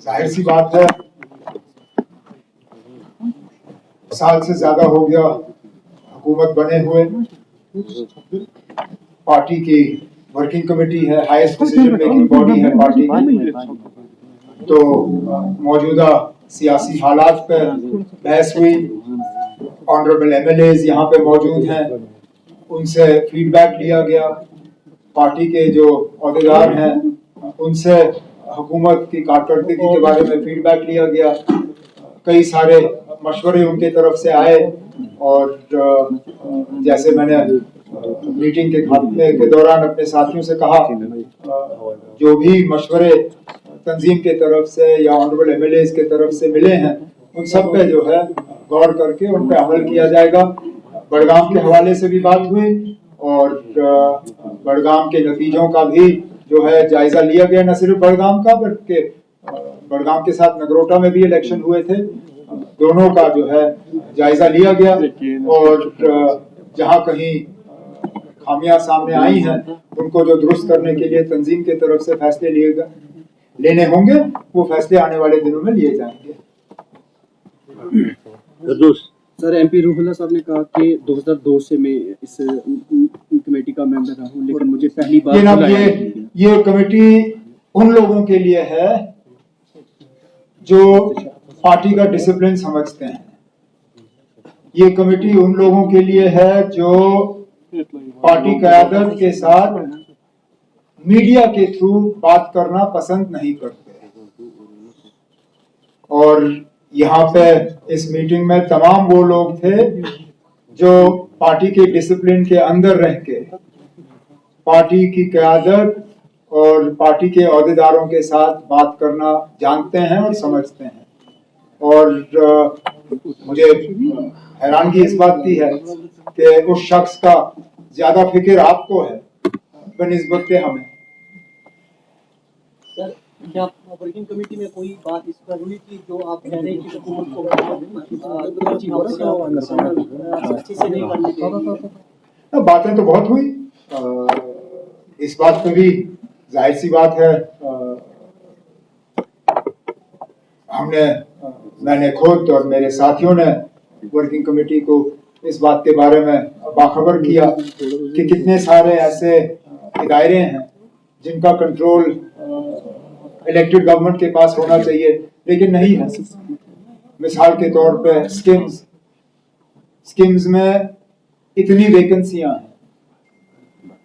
जाहिर सी बात है, साल से ज्यादा हो गया हुकूमत बने हुए। पार्टी की वर्किंग कमेटी है, हाईएस्ट डिसीजन मेकिंग बॉडी है पार्टी की। तो मौजूदा सियासी हालात पर बहस हुई। ऑनरेबल एमएलएज यहाँ पे मौजूद हैं, उनसे फीडबैक लिया गया। पार्टी के जो अहदेदार हैं उनसे हुकूमत की कारकर्दगी के बारे में फीडबैक लिया गया। कई सारे मशवरे उनके तरफ से आए और जैसे मैंने मीटिंग के खात्मे के दौरान अपने साथियों से कहा, जो भी मशवरे तंजीम के तरफ से या ऑनरेबल एमएलएज के तरफ से मिले हैं उन सब पे जो है गौर करके उन पे अमल किया जाएगा। बड़गाम के हवाले से भी बात हुई और बड़गाम के नतीजों का भी जो है जायजा लिया गया। न सिर्फ बड़गाम का बल्कि बड़गाम के साथ नगरोटा में भी इलेक्शन हुए थे, दोनों का जो है जायजा लिया गया और जहां कहीं खामियां सामने आई हैं उनको जो दुरुस्त करने के लिए तंजीम के तरफ से फैसले लेने होंगे वो फैसले आने वाले दिनों में लिए जाएंगे। सर, एमपी रूहुल्लाह साहब ने कहा कि 2002 से मैं इस कमेटी का मेंबर रहा हूं, लेकिन मुझे पहली बार ये कमेटी उन लोगों के लिए है जो पार्टी का डिसिप्लिन समझते हैं। ये कमेटी उन लोगों के लिए है जो पार्टी क़यादत के साथ मीडिया के थ्रू बात करना पसंद नहीं करते। और यहाँ पे इस मीटिंग में तमाम वो लोग थे जो पार्टी के डिसिप्लिन के अंदर रह के पार्टी की क़यादत और पार्टी के अहदेदारों के साथ बात करना जानते हैं और समझते हैं। और मुझे हैरानगी इस बात की है कि उस शख्स का ज्यादा फिक्र आपको है बनिस्बत के हमें। सर, क्या वर्किंग कमेटी में कोई बात इस पर हुई कि जो आप कह रहे हैं कि हुकूमत को अच्छे से नहीं करने देंगे? बातें तो बहुत हुई। इस बात पे भी जाहिर सी बात है, मैंने खुद और मेरे साथियों ने वर्किंग कमेटी को इस बात के बारे में बाखबर किया कि कितने सारे ऐसे इदारे हैं जिनका कंट्रोल इलेक्टेड गवर्नमेंट के पास होना चाहिए लेकिन नहीं है। मिसाल के तौर पे स्कीम्स में इतनी वैकेंसियां हैं,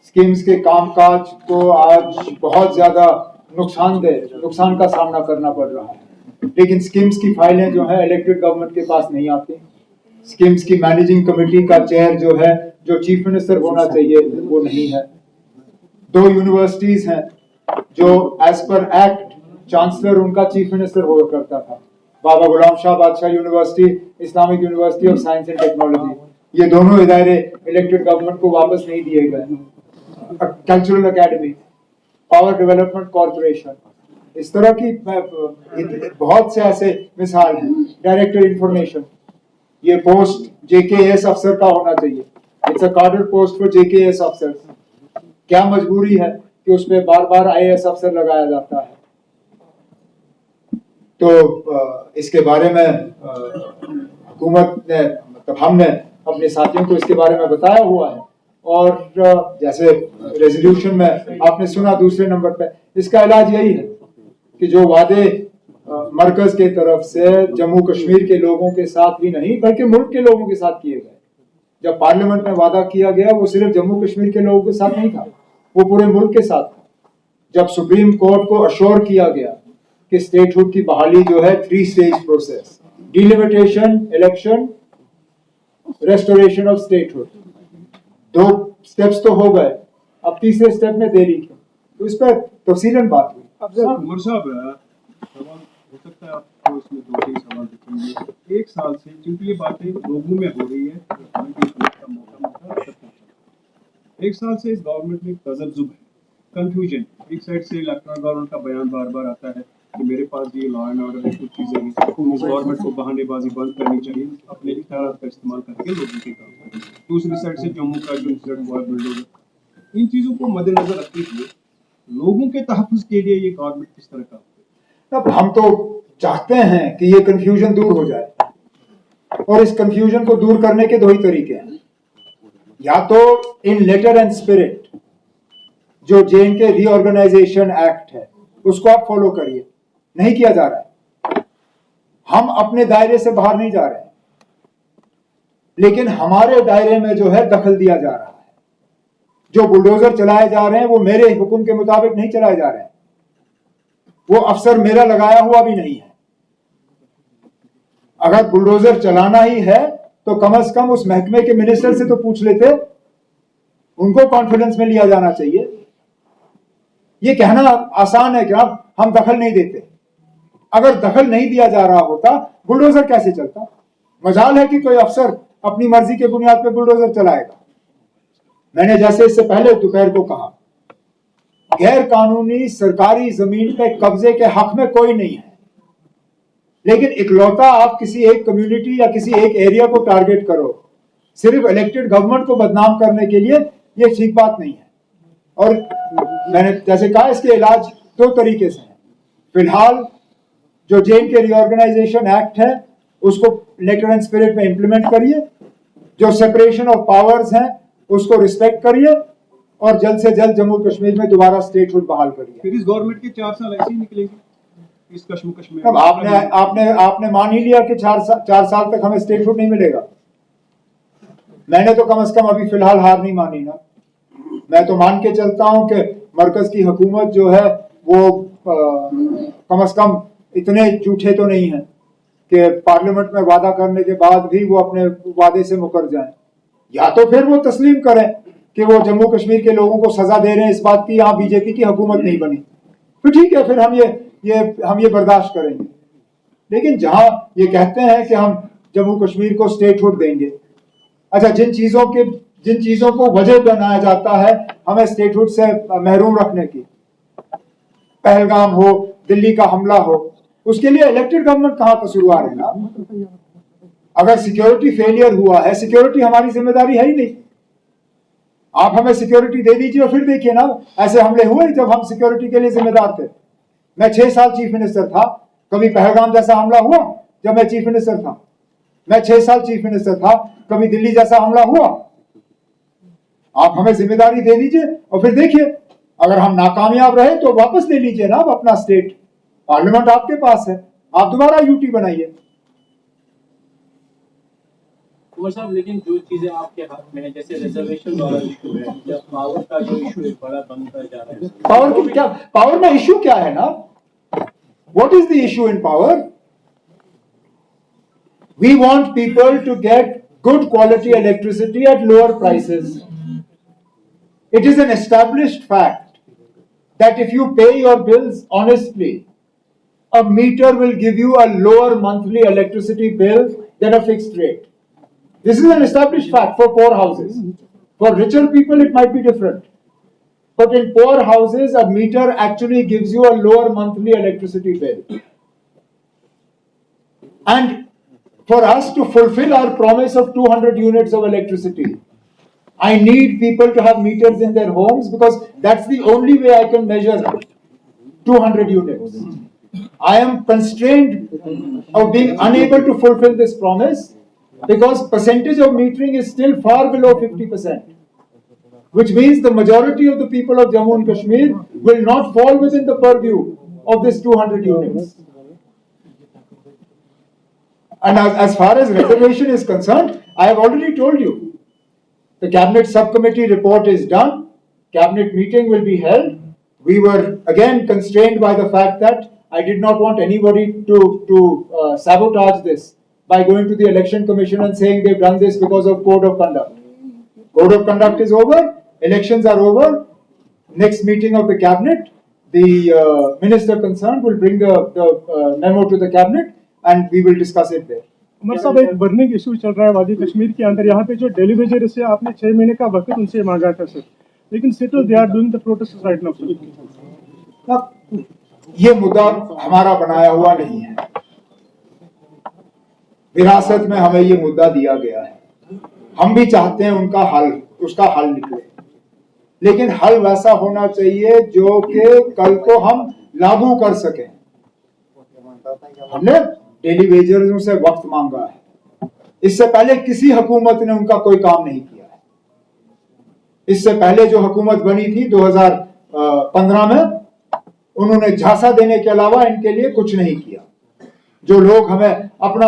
स्कीम्स के कामकाज को आज बहुत ज्यादा नुकसान का सामना करना पड़ रहा है, लेकिन स्कीम्स की फाइलें जो है इलेक्टेड गवर्नमेंट के पास नहीं आती। स्कीम्स की मैनेजिंग कमेटी का चेयर जो है, जो चीफ मिनिस्टर होना चाहिए, वो नहीं है। 2 यूनिवर्सिटीज हैं जो एज पर एक्ट चांसलर उनका चीफ मिनिस्टर हुआ करता था, बाबा गुलाम शाह बादशाह university, Islamic university of science and technology. ये दोनों इदारे इलेक्टेड गवर्नमेंट को वापस नहीं दिए गए। Cultural academy, power development corporation, इस तरह की बहुत से ऐसे मिसाल हैं। डायरेक्टर इंफॉर्मेशन, ये पोस्ट जेकेएस अफसर का होना चाहिए। इट्स अ कार्डर पोस्ट फॉर जेकेएस अफसर। क्या मजबूरी है कि उसमें बार बार आईएएस अफसर लगाया जाता है? तो इसके बारे में हुकूमत ने, मतलब हमने अपने साथियों को इसके बारे में बताया हुआ है। और जैसे रेजोल्यूशन में आपने सुना दूसरे नंबर पे, इसका इलाज यही है कि जो वादे मरकज के तरफ से जम्मू कश्मीर के लोगों के साथ ही नहीं बल्कि मुल्क के लोगों के साथ किए गए। जब पार्लियामेंट में वादा किया गया वो सिर्फ जम्मू कश्मीर के लोगों के साथ नहीं था, वो पूरे मुल्क के साथ था। जब सुप्रीम कोर्ट को अश्योर किया गया कि स्टेटहुड की बहाली जो है 3 stage process, delimitation, election, restoration of statehood, 2 steps तो हो गए, अब तीसरे स्टेप में देरी क्यों? तो इस पर तफसीलन बात हुई। उमर साहब, सवाल हो सकता है आपको इसमें 2-3 सवाल दिखेंगे। 1 साल से क्योंकि ये बातें लोगों में हो रही है, मौका 1 साल से इस गवर्नमेंट में तजब्जुब है, कंफ्यूजन। एक साइड से इलेक्टोरल गवर्नमेंट का बयान बार बार आता है कि मेरे पास ये लॉ एंड ऑर्डर है, कुछ चीजें हैं, इस गवर्नमेंट को बहानेबाजी बंद करनी चाहिए, अपने इख्तियारात का इस्तेमाल करके लोगों के काम करें। दूसरी साइड से जम्मू का जो इंसिडेंट हुआ बुलडोजर, इन चीजों को मद्देनजर रखते हुए लोगों के तहफ़्फ़ुज़ के लिए ये गवर्नमेंट किस तरह का तब हम तो चाहते हैं कि ये कंफ्यूजन दूर हो जाए, और इस कंफ्यूजन को दूर करने के दो ही तरीके हैं। या तो इन लेटर एंड स्पिरिट जो J&K रीऑर्गेनाइजेशन एक्ट है उसको आप फॉलो करिए, नहीं किया जा रहा है। हम अपने दायरे से बाहर नहीं जा रहे हैं, लेकिन हमारे दायरे में जो है दखल दिया जा रहा है। जो बुलडोजर चलाए जा रहे हैं वो मेरे हुक्म के मुताबिक नहीं चलाए जा रहे हैं, वो अफसर मेरा लगाया हुआ भी नहीं है। अगर बुलडोजर चलाना ही है तो कम से कम उस महकमे के मिनिस्टर से तो पूछ लेते, उनको कॉन्फिडेंस में लिया जाना चाहिए। ये कहना आसान है कि हम दखल नहीं देते, अगर दखल नहीं दिया जा रहा होता बुलडोजर कैसे चलता? मजाल है कि कोई अफसर अपनी मर्जी के बुनियाद पर बुलडोजर चलाएगा। मैंने जैसे इससे पहले दोपहर को कहा, गैर कानूनी सरकारी जमीन पे कब्जे के हक में कोई नहीं है, लेकिन इकलौता आप किसी एक कम्युनिटी या किसी एक एरिया को टारगेट करो सिर्फ इलेक्टेड गवर्नमेंट को बदनाम करने के लिए, ये ठीक बात नहीं है। और मैंने जैसे कहा, इसके इलाज दो तरीके से हैं। फिलहाल जो J&K रीऑर्गेनाइजेशन एक्ट है उसको लेटर एंड स्पिरिट में इंप्लीमेंट करिए, जो सेपरेशन ऑफ पावर्स हैं उसको रिस्पेक्ट करिए, और जल्द से जल्द जम्मू कश्मीर में दोबारा स्टेटहुड बहाल करिए। फिर इस गवर्नमेंट के 4 साल ऐसे ही निकलेंगे इस कश्मकश में। अब आपने मान ही लिया कि 4 साल तक हमें स्टेटहुड नहीं मिलेगा। मैंने तो कम से कम अभी फिलहाल हार नहीं मानी ना। मैं तो मान के चलता हूं कि मरकज की हुकूमत जो है वो कम से कम इतने झूठे तो नहीं है कि पार्लियामेंट में वादा करने के बाद भी वो अपने वादे से मुकर जाएं। या तो फिर वो तस्लीम करें कि वो जम्मू कश्मीर के लोगों को सजा दे रहे हैं इस बात की यहाँ बीजेपी की हुकूमत नहीं बनी, तो ठीक है, फिर हम ये बर्दाश्त करेंगे। लेकिन जहां ये कहते हैं कि हम जम्मू कश्मीर को स्टेटहुड देंगे, अच्छा, जिन चीजों को वजह बनाया जाता है हमें स्टेटहुड से महरूम रखने की, पहलगाम हो, दिल्ली का हमला हो, उसके लिए इलेक्टेड गवर्नमेंट कहां कसूरवार है ना? अगर सिक्योरिटी फेलियर हुआ है, सिक्योरिटी हमारी जिम्मेदारी है ही नहीं। आप हमें सिक्योरिटी दे दीजिए और फिर देखिए ना, ऐसे हमले हुए जब हम सिक्योरिटी के लिए जिम्मेदार थे। मैं 6 साल चीफ मिनिस्टर था, कभी पहलगाम जैसा हमला हुआ जब मैं चीफ मिनिस्टर था? मैं 6 साल चीफ मिनिस्टर था, कभी दिल्ली जैसा हमला हुआ? आप हमें जिम्मेदारी दे दीजिए और फिर देखिए, अगर हम नाकामयाब रहे तो वापस ले लीजिए ना अपना स्टेट, पार्लियामेंट आपके पास है, आप दोबारा यूटी बनाइए। कुमार साहब, लेकिन जो चीजें आपके हाथ में है, जैसे रिजर्वेशन वाला इशू है या पावर का जो इशू है, बड़ा बनता जा रहा है। पावर में इशू क्या है ना? What is the issue in power? We want people to get good quality electricity at lower prices. It is an established fact that if you pay your bills honestly, a meter will give you a lower monthly electricity bill than a fixed rate. This is an established fact for poor houses. For richer people, it might be different. But in poor houses, a meter actually gives you a lower monthly electricity bill. And for us to fulfill our promise of 200 units of electricity, I need people to have meters in their homes, because that's the only way I can measure 200 units. I am constrained of being unable to fulfill this promise because percentage of metering is still far below 50%, which means the majority of the people of Jammu and Kashmir will not fall within the purview of this 200 units. And as far as reservation is concerned, I have already told you, the cabinet subcommittee report is done, cabinet meeting will be held. We were again constrained by the fact that I did not want anybody to sabotage this by going to the election commission and saying they've done this because of code of conduct. Code of conduct is over, elections are over. Next meeting of the cabinet, the minister concerned will bring the memo to the cabinet and we will discuss it there. Umar Sahab, एक burning issue चल रहा है वादी कश्मीर के अंदर। यहाँ पे जो डेली वेजर से आपने 6 महीने का वक्त उनसे मांगा था सर, लेकिन still they are doing the protest right now sir. अब ये मुद्दा हमारा बनाया हुआ नहीं है, विरासत में हमें ये मुद्दा दिया गया है। हम भी चाहते हैं उसका हल निकले, लेकिन हल वैसा होना चाहिए जो कि कल को हम लागू कर सकें। हमने डेली वेजर्स से वक्त मांगा है। इससे पहले किसी हुकूमत ने उनका कोई काम नहीं किया है। इससे पहले जो हुकूमत बनी थी 2015 में, उन्होंने झांसा देने के अलावा इनके लिए कुछ नहीं किया। जो लोग हमें अपना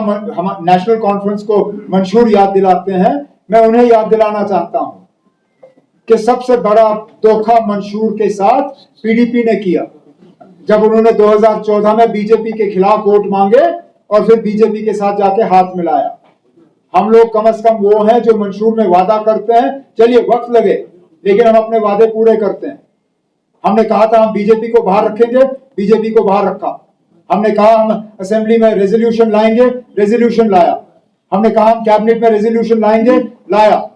नेशनल कॉन्फ्रेंस को मंशूर याद दिलाते हैं, मैं उन्हें याद दिलाना चाहता हूं कि सबसे बड़ा धोखा मंशूर के साथ पीडीपी ने किया, जब उन्होंने 2014 में बीजेपी के खिलाफ वोट मांगे और फिर बीजेपी के साथ जाके हाथ मिलाया। हम लोग कम से कम वो हैं जो मंशूर में वादा करते हैं, चलिए वक्त लगे लेकिन हम अपने वादे पूरे करते हैं। हमने कहा था हम बीजेपी को बाहर रखेंगे, बीजेपी को बाहर रखा। हमने कहा हम असेंबली में रेजोल्यूशन लाएंगे, रेजोल्यूशन लाया। हमने कहा हम कैबिनेट में रेजोल्यूशन लाएंगे, लाया।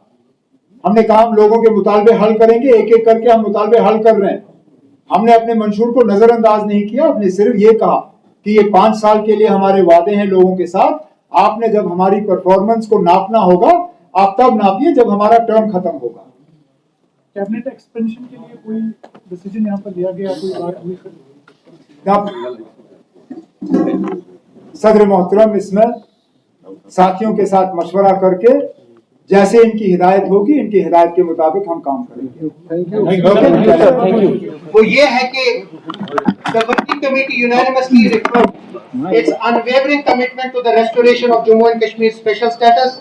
हमने कहा हम लोगों के मुतालबे हल करेंगे, एक एक करके हम मुतालबे हल कर रहे हैं। हमने अपने मंशूर को नजरअंदाज नहीं किया। हमने सिर्फ ये कहा कि ये 5 साल के लिए हमारे वादे हैं लोगों के साथ। आपने जब हमारी परफॉर्मेंस को नापना होगा, आप तब नापिए जब हमारा टर्म खत्म होगा। कैबिनेट एक्सपेंशन के लिए कोई डिसीजन यहाँ पर लिया गया, कोई बात हुई? सदर मोहतरम इसमें साथियों के साथ मशवरा करके जैसे इनकी हिदायत होगी, इनकी हिदायत के मुताबिक हम काम करेंगे। वो ये है कि the working committee unanimously reaffirmed its unwavering commitment to the restoration of Jammu and Kashmir's special status.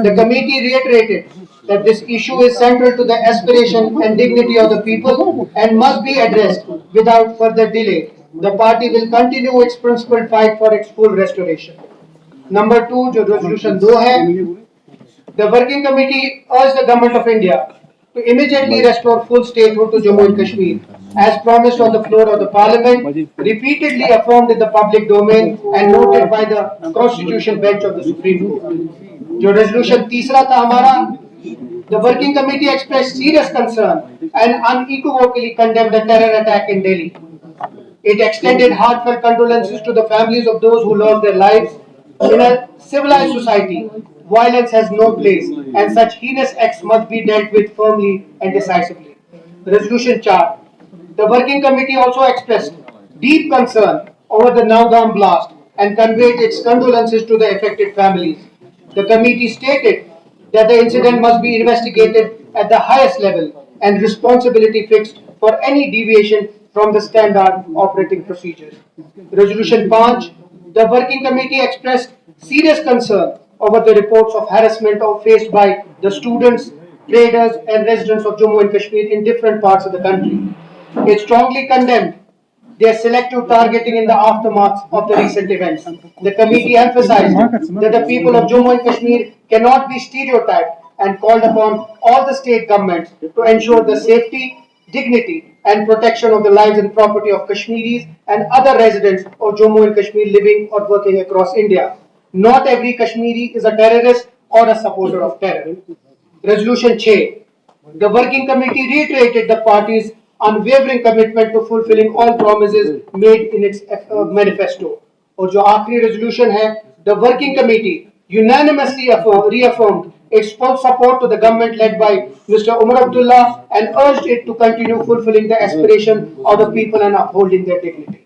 The committee reiterated that this issue is central to the aspiration and dignity of the people and must be addressed without further delay. The party will continue its principled fight for its full restoration. Number 2, जो resolution 2 है, the working committee urged the government of India to immediately restore full statehood to Jammu and Kashmir, as promised on the floor of the Parliament, repeatedly affirmed in the public domain, and noted by the Constitution Bench of the Supreme Court. जो resolution 3 था हमारा, the working committee expressed serious concern and unequivocally condemned the terror attack in Delhi. It extended heartfelt condolences to the families of those who lost their lives. In a civilized society, violence has no place, and such heinous acts must be dealt with firmly and decisively. Resolution 4. The working committee also expressed deep concern over the Naugam blast and conveyed its condolences to the affected families. The committee stated that the incident must be investigated at the highest level and responsibility fixed for any deviation from the standard operating procedures. Resolution 5. The working committee expressed serious concern over the reports of harassment faced by the students, traders and residents of Jammu and Kashmir in different parts of the country. It strongly condemned their selective targeting in the aftermath of the recent events. The committee emphasized that the people of Jammu and Kashmir cannot be stereotyped and called upon all the state governments to ensure the safety, dignity and protection of the lives and property of Kashmiris and other residents of Jammu and Kashmir living or working across India. Not every Kashmiri is a terrorist or a supporter of terror. Resolution 6. The working committee reiterated the party's unwavering commitment to fulfilling all promises made in its manifesto. और जो आखिरी resolution है, the working committee unanimously reaffirmed its full support to the government led by Mr. Umar Abdullah and urged it to continue fulfilling the aspiration of the people and upholding their dignity.